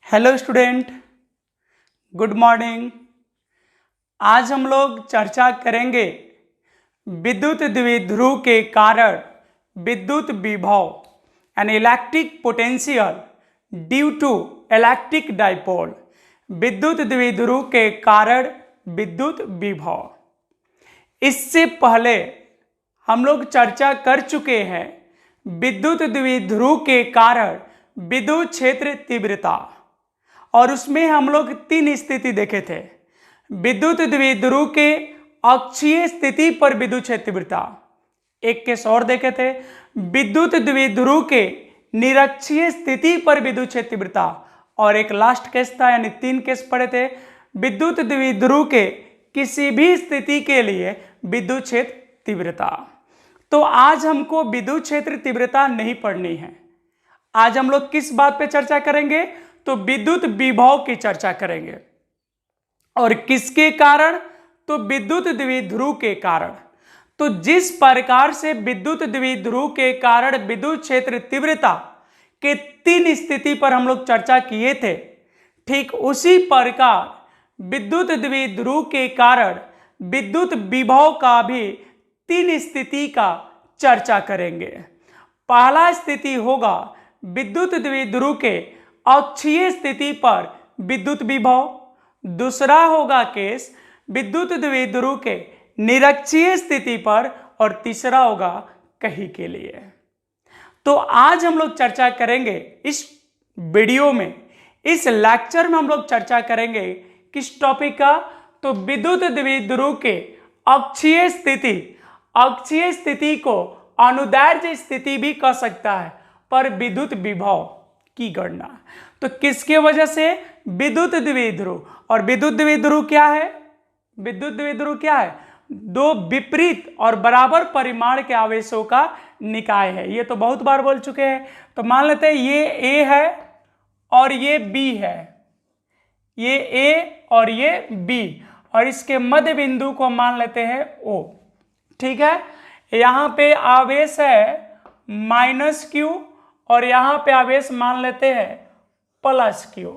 Hello student, good morning. आज हम लोग चर्चा करेंगे विद्युत द्विध्रुव के कारण विद्युत विभव यानी electric potential due to electric dipole. विद्युत द्विध्रुव के कारण विद्युत विभव। इससे पहले हम लोग चर्चा कर चुके हैं विद्युत द्विध्रुव के कारण विद्युत क्षेत्र तीव्रता, और उसमें हम लोग तीन स्थिति देखे थे। विद्युत द्विध्रुव के अक्षीय स्थिति पर विद्युत क्षेत्र तीव्रता, एक केस और देखे थे विद्युत द्विध्रुव के निरक्षीय स्थिति पर विद्युत क्षेत्र तीव्रता, और एक लास्ट केस था, यानी तीन केस पढ़े थे विद्युत द्विध्रुव के किसी भी स्थिति के लिए विद्युत क्षेत्र तीव्रता। तो आज हमको विद्युत क्षेत्र तीव्रता नहीं पढ़नी है। आज हम लोग किस बात पे चर्चा करेंगे? तो विद्युत विभव की चर्चा करेंगे। और किसके कारण? तो विद्युत द्विध्रुव के कारण। तो जिस प्रकार से विद्युत द्विध्रुव के कारण विद्युत क्षेत्र तीव्रता के तीन स्थिति पर हम लोग चर्चा किए थे, ठीक उसी प्रकार विद्युत द्विध्रुव के कारण विद्युत विभव का भी तीन स्थिति का चर्चा करेंगे। पहला स्थिति होगा विद्युत द्विध्रुव के अक्षीय स्थिति पर विद्युत विभव, दूसरा होगा केस विद्युत द्विध्रुव के निरक्षीय स्थिति पर, और तीसरा होगा कहीं के लिए। तो आज हम लोग चर्चा करेंगे इस वीडियो में, इस लेक्चर में हम लोग चर्चा करेंगे किस टॉपिक का? तो विद्युत द्विध्रुव के अक्षीय स्थिति। अक्षीय स्थिति को अनुदैर्ध्य स्थिति भी कह सकता है, पर विद्युत विभव की गणना। तो किसके वजह से? विद्युत द्विध्रुव। और विद्युत द्विध्रुव क्या है? विद्युत द्विध्रुव क्या है? दो विपरीत और बराबर परिमाण के आवेशों का निकाय है। ये तो बहुत बार बोल चुके हैं। तो मान लेते हैं ये A है और ये B है, ये A और ये B, और इसके मध्य बिंदु को मान लेते हैं O। ठीक है, यहां पे आवेश है -Q और यहां पे आवेश मान लेते हैं +Q।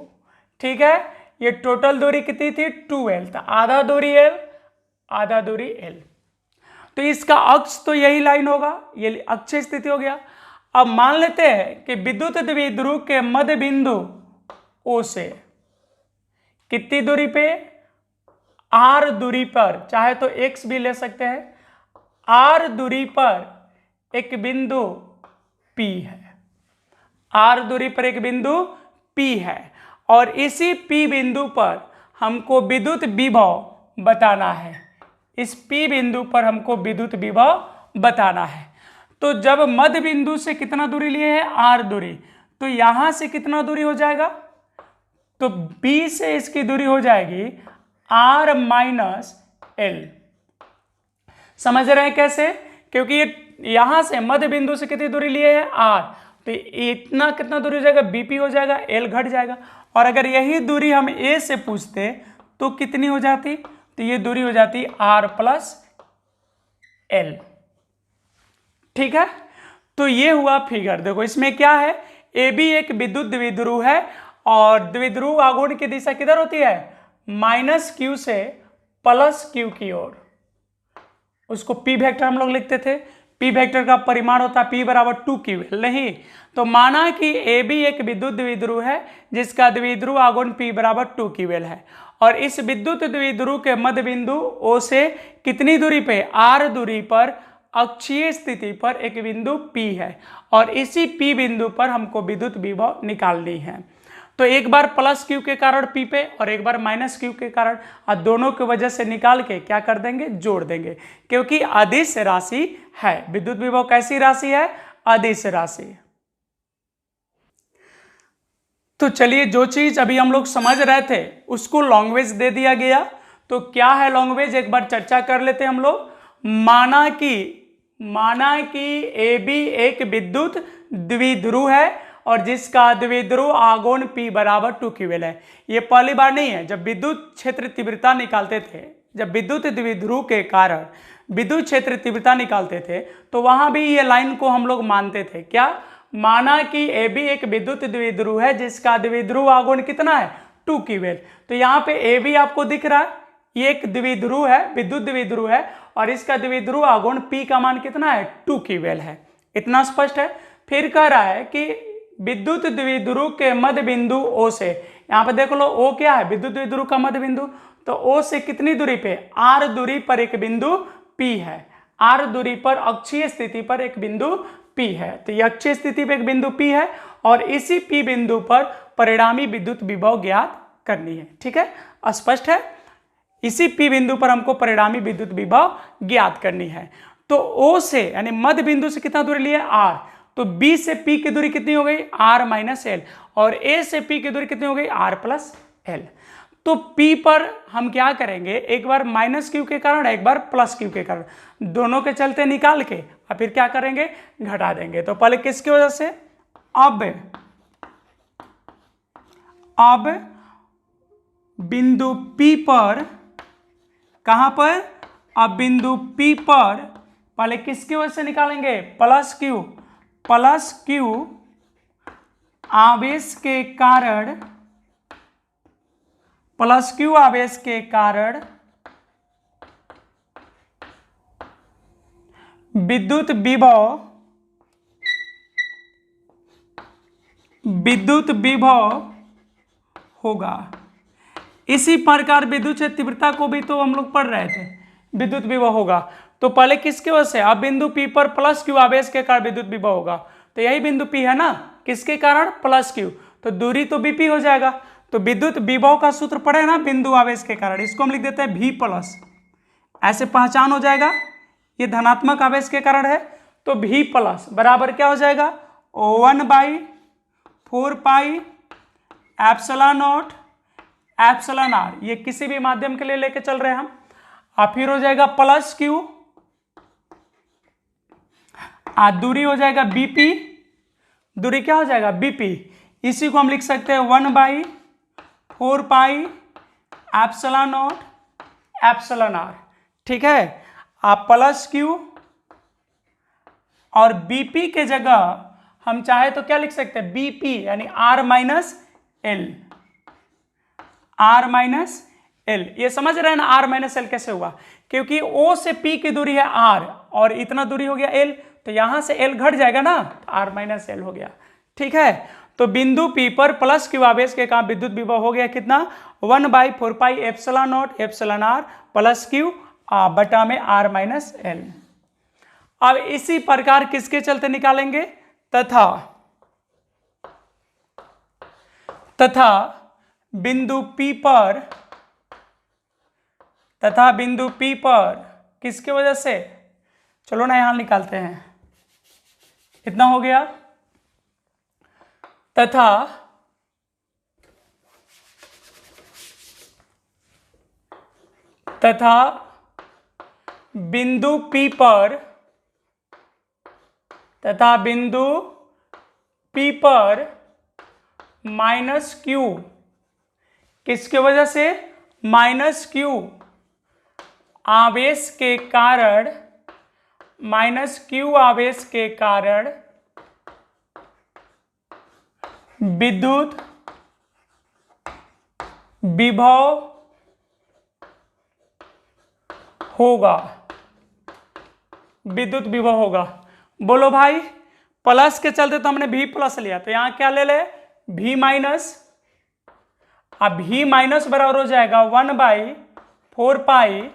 ठीक है, ये टोटल दूरी कितनी थी? 2L था। आधा दूरी L, आधा दूरी L। तो इसका अक्ष तो यही लाइन होगा, ये अक्षीय स्थिति हो गया। अब मान लेते हैं कि विद्युत द्विध्रुव के मध्य बिंदु O से कितनी दूरी पे? R दूरी पर, चाहे तो X भी ले सकते हैं, R दूरी पर एक बिंदु P है। R दूरी पर एक बिंदु P है, और इसी P बिंदु पर हमको विद्युत विभव बताना है। इस P बिंदु पर हमको विद्युत विभव बताना है। तो जब मध्य बिंदु से कितना दूरी लिए है? R दूरी। तो यहां से कितना दूरी हो जाएगा? तो B से इसकी दूरी हो जाएगी R - L। समझ रहे हैं कैसे? क्योंकि ये यहां से मध्य बिंदु से कितनी दूरी लिए है? R। तो इतना कितना दूरी हो जाएगा? BP हो जाएगा, L घट जाएगा। और अगर यही दूरी हम A से पूछते तो कितनी हो जाती? तो ये दूरी हो जाती R + L। ठीक है, तो ये हुआ फिगर। देखो इसमें क्या है? AB एक विद्युत द्विध्रुव है, और द्विध्रुव आघूर्ण की दिशा किधर होती है? -Q से +Q की ओर। उसको P वेक्टर हम लोग लिखते थे। P वेक्टर का परिमाण होता है P = 2QL। नहीं, तो माना कि AB एक विद्युत द्विध्रुव है जिसका द्विध्रुव आघूर्ण P = 2QL है, और इस विद्युत द्विध्रुव के मध्य बिंदु O से कितनी दूरी पे? R दूरी पर अक्षीय स्थिति पर एक बिंदु P है, और इसी P बिंदु पर हमको विद्युत विभव निकालनी है। तो एक बार +Q के कारण P पे, और एक बार -Q के कारण, और दोनों की वजह से निकाल के क्या कर देंगे? जोड़ देंगे, क्योंकि अदिश राशि है। विद्युत विभव कैसी राशि है? अदिश राशि। तो चलिए, जो चीज अभी हम लोग समझ रहे थे उसको लैंग्वेज दे दिया गया। तो क्या है लैंग्वेज? एक बार चर्चा कर लेते हैं हम लोग। माना कि AB एक विद्युत द्विध्रुव है, और जिसका द्विध्रुव आघूर्ण P = 2QL है। ये पहली बार नहीं है। जब विद्युत क्षेत्र तीव्रता निकालते थे, जब विद्युत द्विध्रुव के कारण विद्युत क्षेत्र तीव्रता निकालते थे, तो वहां भी ये लाइन को हम लोग मानते थे। क्या? माना कि ए बी एक विद्युत द्विध्रुव है जिसका द्विध्रुव आघूर्ण कितना है 2 क्यूबेल। तो यहाँ पे ए बी आपको दिख रहा है, ये एक द्विध्रुव है, विद्युत द्विध्रुव है, और इसका द्विध्रुव आघूर्ण P का मान कितना है 2 क्यूबेल है। इतना स्पष्ट है। फिर कह रहा है कि विद्युत द्विध्रुव के मध्य बिंदु O से, यहाँ पे देख लो O क्या है, विद्युत द्विध्रुव का मध्य बिंदु, तो O से कितनी दूरी पे, R दूरी पर एक बिंदु P है। R दूरी पर अक्षीय स्थिति पर एक बिंदु P है। तो ये अक्षीय स्थिति पर एक बिंदु P है और इसी P बिंदु पर परिणामी विद्युत विभव ज्ञात करनी है। ठीक है, स्पष्ट है। इसी P बिंदु पर हमको परिणामी विद्युत विभव ज्ञात करनी है। तो O से यानी मध्य बिंदु से कितना दूरी लिया R, तो B से P की दूरी कितनी हो गई R माइनस एल, और A से P की दूरी कितनी हो गई R प्लस एल। तो P पर हम क्या करेंगे, एक बार माइनस क्यू के कारण एक बार प्लस क्यू के कारण, दोनों के चलते निकाल के और फिर क्या करेंगे घटा देंगे। तो पहले किसकी वजह से, अब बिंदु P पर, कहां पर, अब बिंदु P पर पहले किसकी वजह से निकालेंगे, प्लस क्यू आवेश के कारण, प्लस क्यू आवेश के कारण विद्युत विभव होगा। इसी प्रकार विद्युत क्षेत्र तीव्रता को भी तो हम लोग पढ़ रहे थे, विद्युत विभव होगा। तो पहले किसके वजह से, अब बिंदु P पर प्लस क्यू आवेश के कारण विद्युत विभव होगा। तो यही बिंदु P है ना, किसके कारण, प्लस क्यू, तो दूरी तो BP हो जाएगा। तो विद्युत विभव का सूत्र पढ़े ना बिंदु आवेश के कारण, इसको हम लिख देते हैं V प्लस, ऐसे पहचान हो जाएगा, ये धनात्मक आवेश के कारण है। तो V प्लस बराबर क्या हो जाएगा 1/4 pi epsilon naught epsilon R, ये किसी भी माध्यम के लिए लेके चल रहे हैं हम। और फिर हो जाएगा प्लस क्यू, दूरी हो जाएगा BP, दूरी क्या हो जाएगा BP, इसी को हम लिख सकते हैं 1/4 pi epsilon naught epsilon R. ठीक है, आप प्लस क्यू और BP के जगह हम चाहे तो क्या लिख सकते हैं BP यानी R माइनस एल। ये समझ रहे हैं ना R माइनस एल कैसे हुआ, क्योंकि O से P की दूरी है R और इतना दूरी हो गया L, तो यहां से L घट जाएगा ना, तो R माइनस एल हो गया। ठीक है, तो बिंदु P पर प्लस क्यू आवेश के कारण विद्युत विभव हो गया कितना 1/4 pi epsilon naught epsilon R plus Q बटा में R माइनस एल। अब इसी प्रकार किसके चलते निकालेंगे, तथा बिंदु P पर किसकी वजह से, चलो ना यहां निकालते हैं, इतना हो गया, तथा बिंदु P पर माइनस क्यू, किसके वजह से, माइनस क्यू आवेश के कारण, विद्युत विभव होगा। बोलो भाई, प्लस के चलते तो हमने V प्लस लिया, तो यहां क्या ले ले V माइनस, अब V माइनस बराबर हो जाएगा 1/4 pi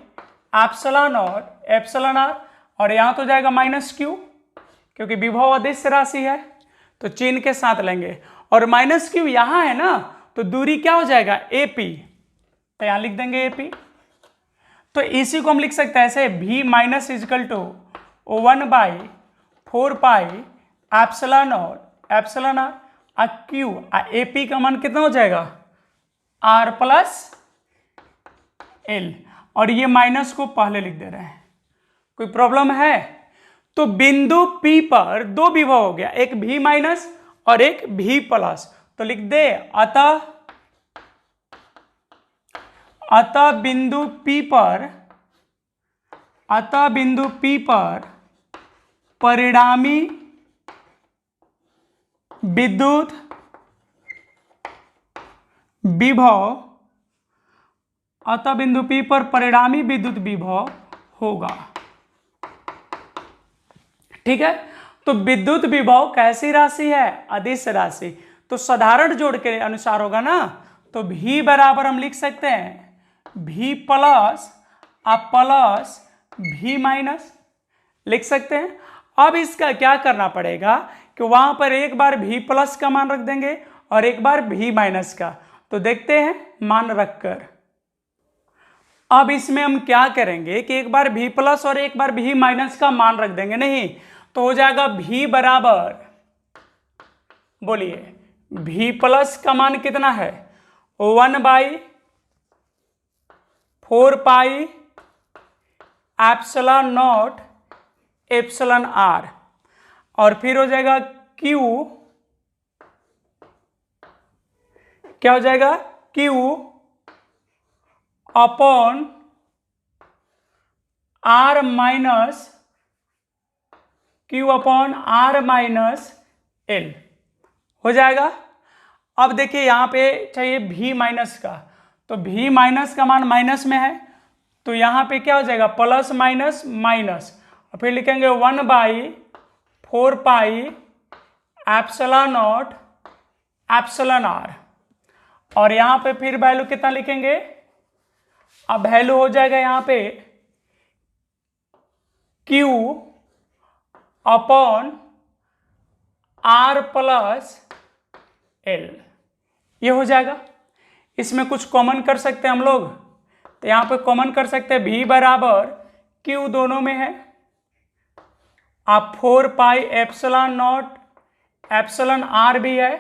epsilon naught epsilon R, और यहां तो जाएगा माइनस क्यू क्योंकि विभव अदिश राशि है तो चिन्ह के साथ लेंगे, और माइनस क्यू यहां है ना, तो दूरी क्या हो जाएगा AP, तो यहां लिख देंगे AP। तो इसी को हम लिख सकते हैं ऐसे V minus equal to 1/4 pi epsilon naught epsilon R Q, AP का मान कितना हो जाएगा R प्लस एल, और ये माइनस को पहले लिख दे रहे हैं, कोई प्रॉब्लम है। तो बिंदु P पर दो विभव हो गया, एक V माइनस और एक V प्लस, तो लिख दे अतः बिंदु P पर परिणामी विद्युत विभव अतः बिंदु P पर परिणामी विद्युत विभव होगा। ठीक है, तो विद्युत विभव कैसी राशि है? अदिश राशि। तो साधारण जोड़ के अनुसार होगा ना, तो V बराबर हम लिख सकते हैं V plus plus V minus लिख सकते हैं। अब इसका क्या करना पड़ेगा कि वहां पर एक बार V प्लस का मान रख देंगे और एक बार V माइनस का। तो देखते हैं मान रखकर। अब इसमें हम क्या करेंगे कि एक बार V प्लस और एक बार V माइनस का मान रख देंगे, नहीं तो हो जाएगा V बराबर, बोलिए V प्लस का मान कितना है? 1/4 pi epsilon naught epsilon R, और फिर हो जाएगा Q, क्या हो जाएगा? Q upon R minus Q upon R minus L हो जाएगा। अब देखिए यहां पे चाहिए V माइनस का, तो V माइनस का मान माइनस में है, तो यहां पे क्या हो जाएगा? प्लस माइनस माइनस, और फिर लिखेंगे 1/4 pi epsilon naught epsilon R, और यहां पे फिर वैल्यू कितना लिखेंगे? अब वैल्यू हो जाएगा यहां पे Q upon R plus L, ये हो जाएगा। इसमें कुछ कॉमन कर सकते हैं हम लोग, तो यहां पे कॉमन कर सकते हैं V बराबर Q दोनों में है, आप 4 pi epsilon naught epsilon R भी है।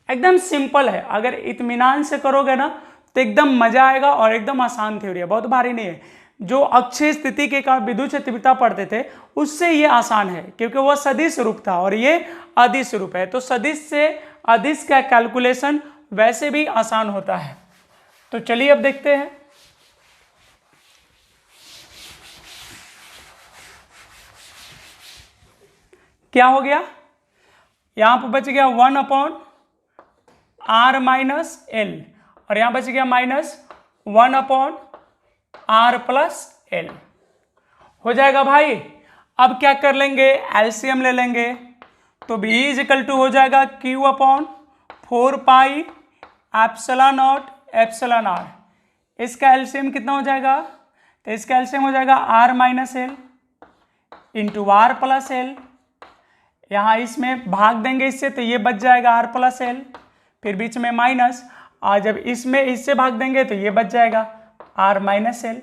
एकदम सिंपल है, अगर इत्मीनान से करोगे ना तो एकदम मजा आएगा और एकदम आसान थ्योरी है, बहुत भारी नहीं है। जो अक्षय स्थिति के कारण विद्युत क्षेत्रफलता पढ़ते थे उससे ये आसान है, क्योंकि वह सदिश रूप था और ये अदिश रूप है। तो सदिश से अदिश का कैलकुलेशन वैसे भी आसान होता है। तो चलिए अब देखते हैं। क्या हो गया? यहां पर बच गया 1/R माइनस L, और यहां बच गया माइनस 1/R प्लस L हो जाएगा भाई। अब क्या कर लेंगे? एलसीएम ले लेंगे, तो B इक्वल टू हो जाएगा Q upon 4 pi epsilon naught epsilon R। इसका एलसीएम कितना हो जाएगा? तो इसका एलसीएम हो जाएगा R minus L into R plus L। यहाँ इसमें भाग देंगे इससे, तो ये बच जाएगा R प्लस L, फिर बीच में माइनस, और जब इसमें इससे भाग देंगे तो ये बच जाएगा R माइनस L।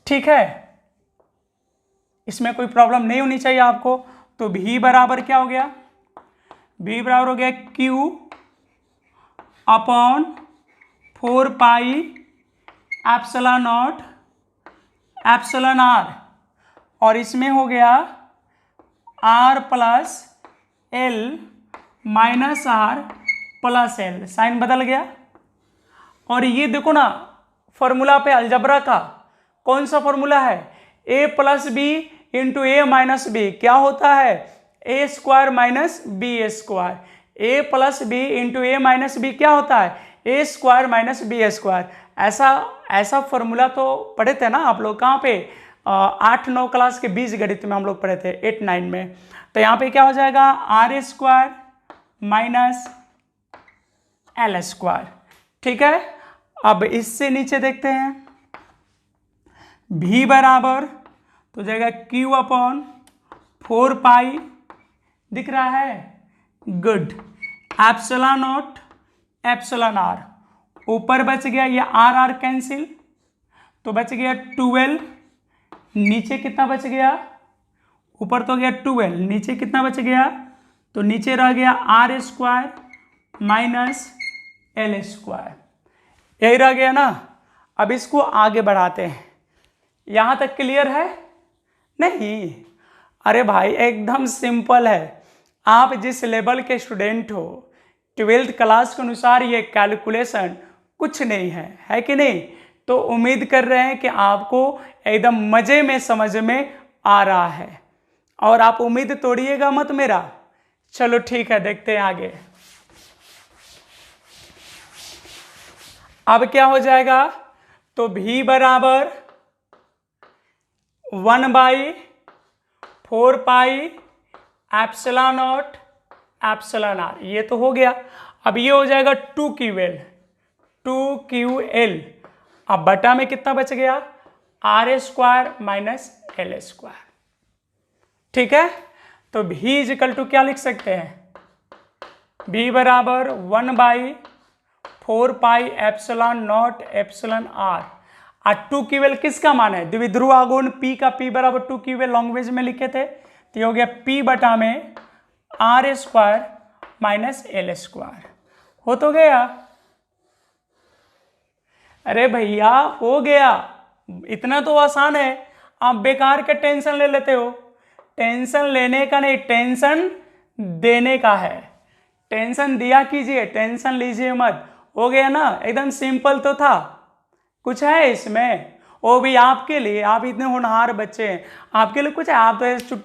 ठीक है, इसमें कोई प्रॉब्लम नहीं होनी चाहिए आपको। तो V बराबर क्या हो गया? V बराबर हो गया Q upon 4 pi epsilon naught epsilon R, और इसमें हो गया R plus L minus R plus L, sign बदल गया। और ये देखो ना फॉर्मूला पे अलजबरा का कौन सा फॉर्मूला है? A plus B into A minus B क्या होता है? A square minus B square. A plus B into A minus B क्या होता है? A square minus B square. ऐसा फॉर्मूला तो पढ़े थे ना आप लोग, कहाँ पे? 8-9 क्लास के बीज गणित में हम लोग पढ़े थे, 8-9 में। तो यहाँ पे क्या हो जाएगा? R square minus L square. ठीक है, अब इससे नीचे देखते हैं। V बराबर तो जाएगा Q अपॉन 4 पाई, दिख रहा है? Good. Epsilon naught epsilon R, ऊपर बच गया ये R कैंसिल, तो बच गया 12। नीचे कितना बच गया? ऊपर तो गया 12, नीचे कितना बच गया? तो नीचे रह गया R square minus L square, यही रह गया ना। अब इसको आगे बढ़ाते हैं। यहां तक क्लियर है? नहीं? अरे भाई एकदम सिंपल है। आप जिस लेवल के स्टूडेंट हो, 12th क्लास के अनुसार ये कैलकुलेशन कुछ नहीं है कि नहीं? तो उम्मीद कर रहे हैं कि आपको एकदम मजे में समझ में आ रहा है। और आप उम्मीद तोड़िएगा मत मेरा। चलो ठीक है, देखते हैं आगे। अब क्या हो जाएगा, तो V बराबर 1/4πε0 εr, ये तो हो गया। अब ये हो जाएगा 2QL। अब बटा में कितना बच गया, R² - L²। ठीक है, तो V इजिकल टू क्या लिख सकते हैं, V बराबर 1/4πε0 और 2QL किसका मान है, द्विध्रुव आघूर्ण P का, P बराबर 2QL लॉन्ग्वेज में लिखे थे, तो ये हो गया P बटा में R² - L²। हो तो गया, अरे भैया हो गया, इतना तो आसान है। आप बेकार के टेंशन ले लेते हो, टेंशन लेने का नहीं, टेंशन देने का है। टेंशन दिया कीजिए, टेंशन लीजिए मत। हो गया ना, एकदम सिंपल तो था, कुछ है इसमें, वो भी आपके लिए, आप इतने होनहार बच्चे हैं, आपके लिए कुछ है, आप तो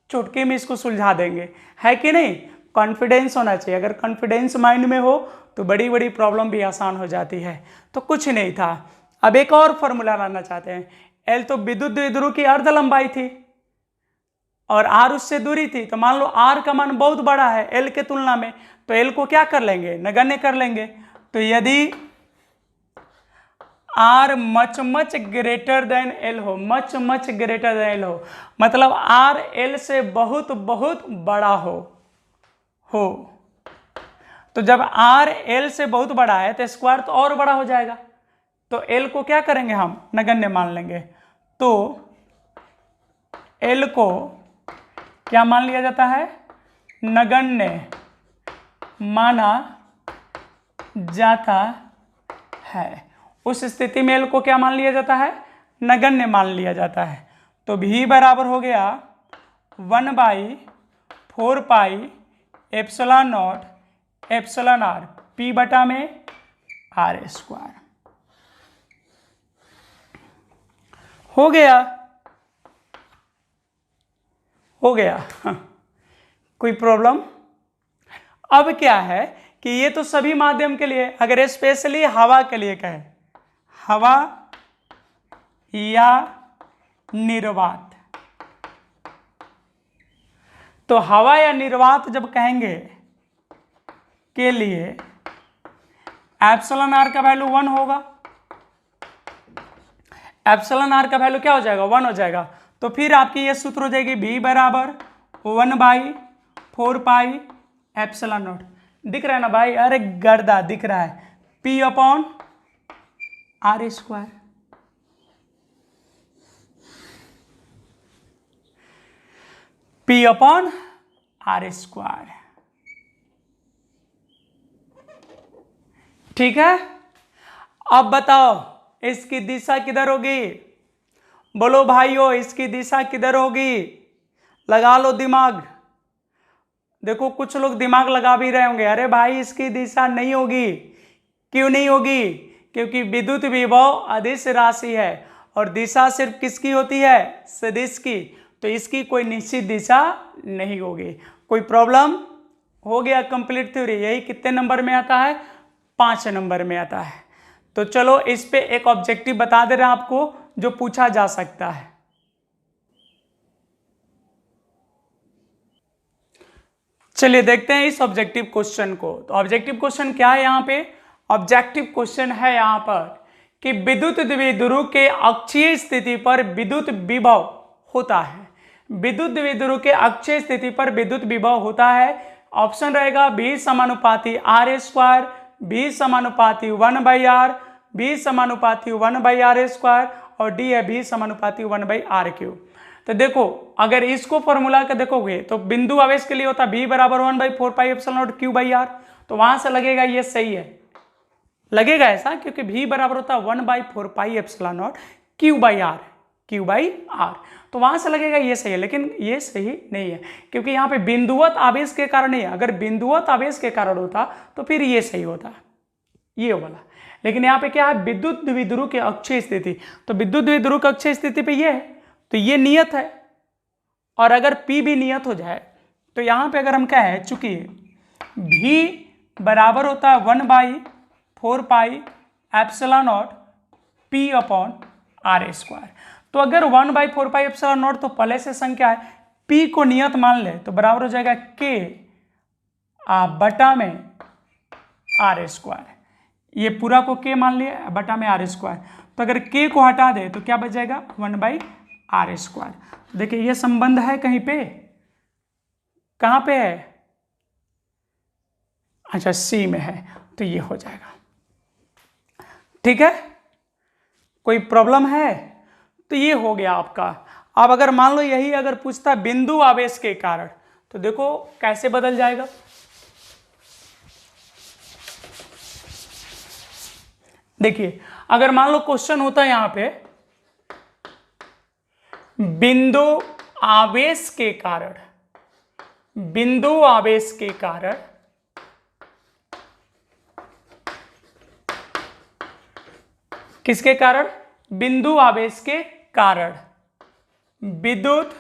चुटकी में इसको सुलझा देंगे, है कि नहीं। कॉन्फिडेंस होना चाहिए, अगर कॉन्फिडेंस माइंड में हो तो बड़ी बड़ी प्रॉब्लम भी आसान हो जाती है। तो कुछ नहीं था। अब एक और फॉर्मूला लाना चाहते हैं। एल तो विद्युत द्विध्रुव की अर्ध लंबाई थी और आर उससे दूरी थी, तो मान लो आर का मान बहुत बड़ा है एल के तुलना में, तो एल को क्या कर लेंगे, नगण्य कर लेंगे। तो यदि R much greater than L हो, मच ग्रेटर देन एल हो, मतलब आर एल से बहुत बहुत बड़ा हो, तो जब आर एल से बहुत बड़ा है तो स्क्वायर तो और बड़ा हो जाएगा, तो एल को क्या करेंगे हम, नगण्य मान लेंगे। तो एल को क्या मान लिया जाता है, नगण्य माना जाता है। उस स्थिति में एल को क्या मान लिया जाता है, नगण्य मान लिया जाता है। तो V बराबर हो गया 1/4πε0 P बटा में R²। हो गया, हो गया। कोई प्रॉब्लम। अब क्या है कि ये तो सभी माध्यम के लिए, अगर स्पेशली हवा के लिए कहे, हवा या निर्वात, तो हवा या निर्वात जब कहेंगे के लिए एप्सिलॉन आर का वैल्यू 1 होगा। एप्सिलॉन आर का वैल्यू क्या हो जाएगा, 1 हो जाएगा। तो फिर आपकी ये सूत्र हो जाएगी V बराबर 1/4πε0। दिख रहा है ना भाई, अरे गर्दा दिख रहा है, P upon R²। P upon R²। ठीक है, अब बताओ इसकी दिशा किधर होगी, बोलो भाइयों इसकी दिशा किधर होगी, लगा लो दिमाग। देखो कुछ लोग दिमाग लगा भी रहे होंगे, अरे भाई इसकी दिशा नहीं होगी। क्यों नहीं होगी, क्योंकि विद्युत विभव अदिश राशि है और दिशा सिर्फ किसकी होती है, सदिश की, तो इसकी कोई निश्चित दिशा नहीं होगी। कोई प्रॉब्लम। हो गया कंप्लीट थ्योरी। यही कितने नंबर में आता है, 5 नंबर में आता है। तो चलो इस पे एक ऑब्जेक्टिव बता दे रहे हैं आपको जो पूछा जा सकता है। चलिए देखते हैं इस ऑब्जेक्टिव क्वेश्चन को। तो ऑब्जेक्टिव क्वेश्चन क्या है यहाँ पे, ऑब्जेक्टिव क्वेश्चन है यहाँ पर कि विद्युत द्विध्रुव के अक्षीय स्थिति पर विद्युत विभव होता है। विद्युत द्विध्रुव के अक्षीय स्थिति पर विद्युत विभव होता है। ऑप्शन रहेगा V समानुपाती R², V समानुपाती 1/r, V समानुपाती 1/r² और D है V समानुपाती 1/r³। तो देखो अगर इसको फॉर्मूला का देखोगे तो बिंदु आवेश के लिए होता V बराबर 1/4πε0 Q/r, तो वहां से लगेगा ये सही है, लगेगा ऐसा क्योंकि V बराबर होता है 1/4πε0 Q/r, तो वहां से लगेगा ये सही है। लेकिन ये सही नहीं है क्योंकि यहाँ पे बिंदुवत आवेश के कारण नहीं है। अगर बिंदुवत आवेश के कारण होता तो फिर ये सही होता, ये वाला। लेकिन यहाँ पे क्या है, विद्युत द्विध्रुव के अक्षीय स्थिति, तो विद्युत द्विध्रुव के अक्षीय स्थिति पे ये है, तो ये नियत है, और अगर P भी नियत हो जाए तो यहाँ पे अगर हम क्या है, चूंकि V बराबर होता है 1/4 epsilon not P upon R square. तो अगर 1/4 एप्सिलॉन नॉट तो पहले से संख्या है, P को नियत मान ले तो बराबर हो जाएगा K बटा में R स्क्वायर। ये पूरा को K मान लिया बटा में R स्क्वायर, तो अगर K को हटा दे तो क्या बच जाएगा 1/R स्क्वायर। तो देखिए ये संबंध है कहीं पे, कहाँ पे है, अच्छा C में है, तो ये हो जाएगा। ठीक है, कोई प्रॉब्लम है? तो ये हो गया आपका। अब अगर मान लो यही अगर पूछता बिंदु आवेश के कारण, तो देखो कैसे बदल जाएगा। देखिए अगर मान लो क्वेश्चन होता है यहां पे बिंदु आवेश के कारण, बिंदु आवेश के कारण किसके कारण, बिंदु आवेश के कारण विद्युत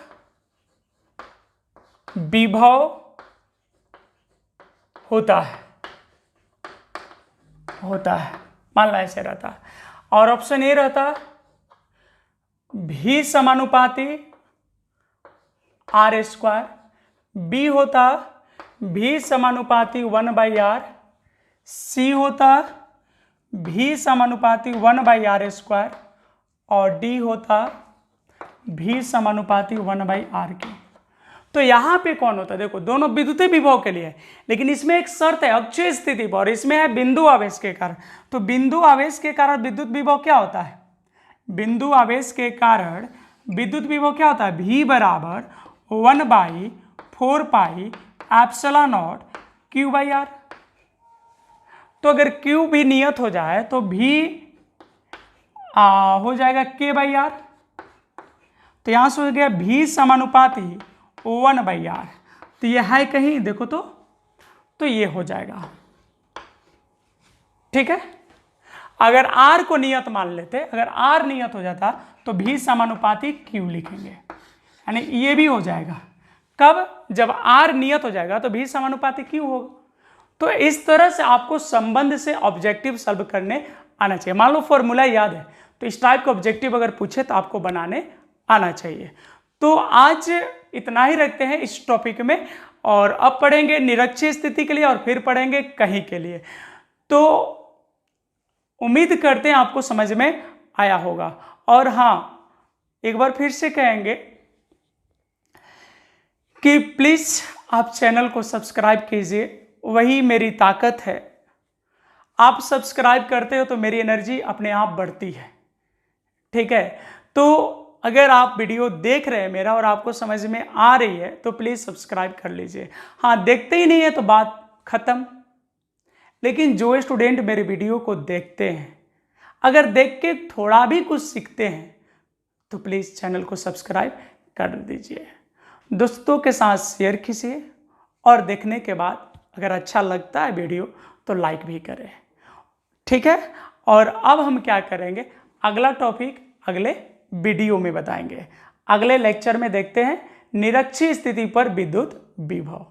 विभव होता है, मान लो ऐसे रहता है। और ऑप्शन ए रहता भी समानुपाती R स्क्वायर, बी होता भी समानुपाती 1/R, सी होता भी समानुपाती 1/R स्क्वायर, और डी होता भी समानुपाती 1/R के। तो यहां पे कौन होता है, देखो दोनों विद्युतीय विभव के लिए है, लेकिन इसमें एक शर्त है अक्षीय स्थिति पर, और इसमें है बिंदु आवेश के कारण। तो बिंदु आवेश के कारण विद्युत विभव क्या होता है, बिंदु आवेश के कारण विद्युत विभव क्या होता है, V बराबर 1/4 एप्सिलॉन नॉट Q/R। तो अगर Q भी नियत हो जाए तो V हो जाएगा K/R। तो यहां से हो गया V समानुपाती 1/R। तो ये है कहीं देखो तो ये हो जाएगा। ठीक है, अगर R को नियत मान लेते, अगर R नियत हो जाता तो V समानुपाती Q लिखेंगे, यानी ये भी हो जाएगा। कब, जब R नियत हो जाएगा तो V समानुपाती Q होगा। तो इस तरह से आपको संबंध से ऑब्जेक्टिव सॉल्व करने आना चाहिए। मान लो फॉर्मूला याद है तो इस टाइप का ऑब्जेक्टिव अगर पूछे तो आपको बनाने आना चाहिए। तो आज इतना ही रखते हैं इस टॉपिक में, और अब पढ़ेंगे निरक्षीय स्थिति के लिए और फिर पढ़ेंगे कहीं के लिए। तो उम्मीद करते हैं आपको समझ में आया होगा। और हाँ, एक बार फिर से कहेंगे कि प्लीज आप चैनल को सब्सक्राइब कीजिए, वही मेरी ताकत है। आप सब्सक्राइब करते हो तो मेरी एनर्जी अपने आप बढ़ती है। ठीक है, तो अगर आप वीडियो देख रहे हैं मेरा और आपको समझ में आ रही है तो प्लीज सब्सक्राइब कर लीजिए। हाँ, देखते ही नहीं है तो बात खत्म। लेकिन जो स्टूडेंट मेरे वीडियो को देखते हैं, अगर देख के थोड़ा भी कुछ सीखते हैं तो प्लीज चैनल को सब्सक्राइब कर दीजिए, दोस्तों के साथ शेयर कीजिए, और देखने के बाद अगर अच्छा लगता है वीडियो तो लाइक भी करें। ठीक है, और अब हम क्या करेंगे, अगला टॉपिक अगले वीडियो में बताएंगे। अगले लेक्चर में देखते हैं निरक्षीय स्थिति पर विद्युत विभव।